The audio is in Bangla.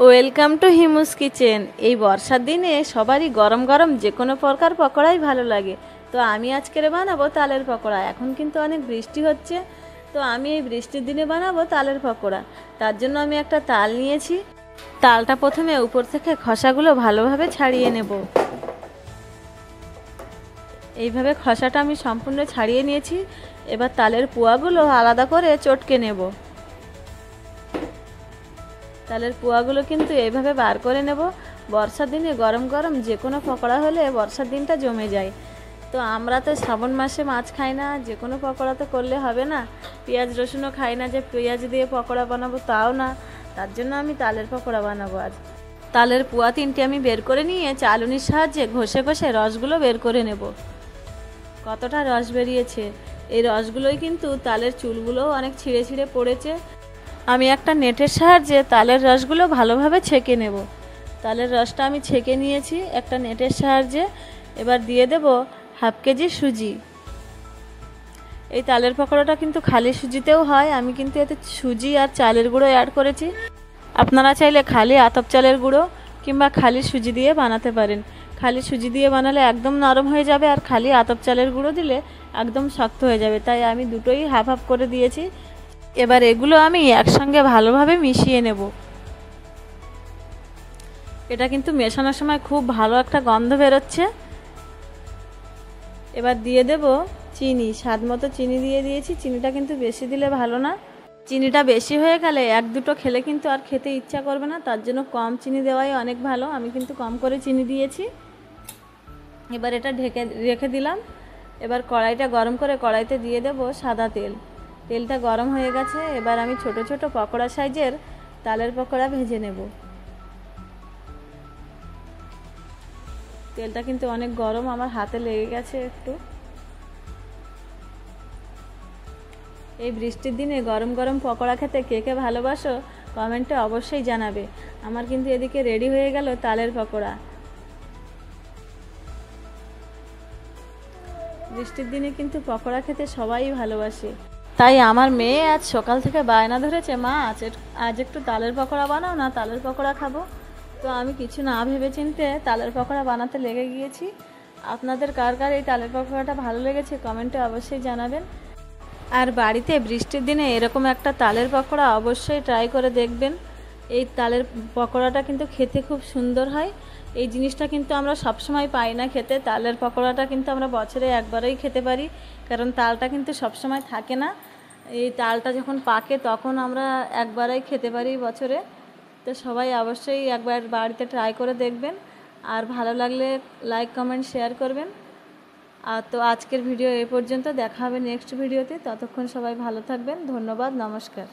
Welcome to হিমুস kitchen. এই বর্ষার দিনে সবারই গরম গরম যে কোনো প্রকার পকোড়াই ভালো লাগে। তো আমি আজকের বানাবো তালের পকোড়া। এখন কিন্তু অনেক বৃষ্টি হচ্ছে, তো আমি এই বৃষ্টির দিনে বানাবো তালের পকোড়া। তার জন্য আমি একটা তাল নিয়েছি। তালটা প্রথমে উপর থেকে খোসাগুলো ভালোভাবে ছাড়িয়ে নেব। এইভাবে খোসাটা আমি সম্পূর্ণ ছাড়িয়ে নিয়েছি। এবার তালের পুয়াগুলো আলাদা করে চটকে নেব। তালের পুয়াগুলো কিন্তু এইভাবে বার করে নেব। বর্ষার দিনে গরম গরম যে কোনো পকোড়া হলে বর্ষার দিনটা জমে যায়। তো আমরা তো শ্রাবণ মাসে মাছ খাই না, যে কোনো পকোড়া তো করলে হবে না। পেঁয়াজ রসুনও খাই না যে পেঁয়াজ দিয়ে পকোড়া বানাবো, তাও না। তার জন্য আমি তালের পকোড়া বানাবো আজ। তালের পুয়া 3টে আমি বের করে নিয়ে চালুনির সাহায্যে ঘষে ঘষে রসগুলো বের করে নেব। কতটা রস বেরিয়েছে! এই রসগুলোই কিন্তু তালের চুলগুলোও অনেক ছিঁড়ে ছিঁড়ে পড়েছে। আমি একটা নেটের সাহায্যে তালের রসগুলো ভালোভাবে ছেঁকে নেব। তালের রসটা আমি ছেঁকে নিয়েছি একটা নেটের সাহায্যে। এবার দিয়ে দেব হাফ কেজি সুজি। এই তালের পকোড়াটা কিন্তু খালি সুজিতেও হয়, আমি কিন্তু এতে সুজি আর চালের গুঁড়ো অ্যাড করেছি। আপনারা চাইলে খালি আতপ চালের গুঁড়ো কিংবা খালি সুজি দিয়ে বানাতে পারেন। খালি সুজি দিয়ে বানালে একদম নরম হয়ে যাবে, আর খালি আতপ চালের গুঁড়ো দিলে একদম শক্ত হয়ে যাবে। তাই আমি দুটোই হাফ হাফ করে দিয়েছি। এবার এগুলো আমি একসঙ্গে ভালোভাবে মিশিয়ে নেব। এটা কিন্তু মেশানোর সময় খুব ভালো একটা গন্ধ বেরোচ্ছে। এবার দিয়ে দেব চিনি, স্বাদ মতো চিনি দিয়ে দিয়েছি। চিনিটা কিন্তু বেশি দিলে ভালো না। চিনিটা বেশি হয়ে গেলে 1-2টো খেলে কিন্তু আর খেতে ইচ্ছা করবে না, তার জন্য কম চিনি দেওয়াই অনেক ভালো। আমি কিন্তু কম করে চিনি দিয়েছি। এবার এটা ঢেকে রেখে দিলাম। এবার কড়াইটা গরম করে কড়াইতে দিয়ে দেব সাদা তেল। তেলটা গরম হয়ে গেছে। এবার আমি ছোট ছোট পকোড়া সাইজের তালের পকোড়া ভেজে নেব। তেলটা কিন্তু অনেক গরম, আমার হাতে লেগে গেছে একটু। এই বৃষ্টির দিনে গরম গরম পকোড়া খেতে কে কে ভালোবাসো কমেন্টে অবশ্যই জানাবে। আমার কিন্তু এদিকে রেডি হয়ে গেল তালের পকোড়া। বৃষ্টির দিনে কিন্তু পকোড়া খেতে সবাই ভালোবাসে। তাই আমার মেয়ে আজ সকাল থেকে বায়না ধরেছে, মা আজ একটু তালের পকোড়া বানাও না, তালের পকোড়া খাবো। তো আমি কিছু না ভেবে চিনতে তালের পকোড়া বানাতে লেগে গিয়েছি। আপনাদের কার কার এই তালের পকোড়াটা ভালো লেগেছে কমেন্টে অবশ্যই জানাবেন। আর বাড়িতে বৃষ্টির দিনে এরকম একটা তালের পকোড়া অবশ্যই ট্রাই করে দেখবেন। এই তালের পকোড়াটা কিন্তু খেতে খুব সুন্দর হয়। এই জিনিসটা কিন্তু আমরা সবসময় পাই না খেতে। তালের পকোড়াটা কিন্তু আমরা বছরে একবারই খেতে পারি, কারণ তালটা কিন্তু সবসময় থাকে না। এই তালটা যখন পাকে তখন আমরা একবারই খেতে পারি বছরে। তো সবাই অবশ্যই একবার বাড়িতে ট্রাই করে দেখবেন। আর ভালো লাগলে লাইক কমেন্ট শেয়ার করবেন। আর তো আজকের ভিডিও এই পর্যন্ত, দেখা হবে নেক্সট ভিডিওতে। ততক্ষণ সবাই ভালো থাকবেন। ধন্যবাদ, নমস্কার।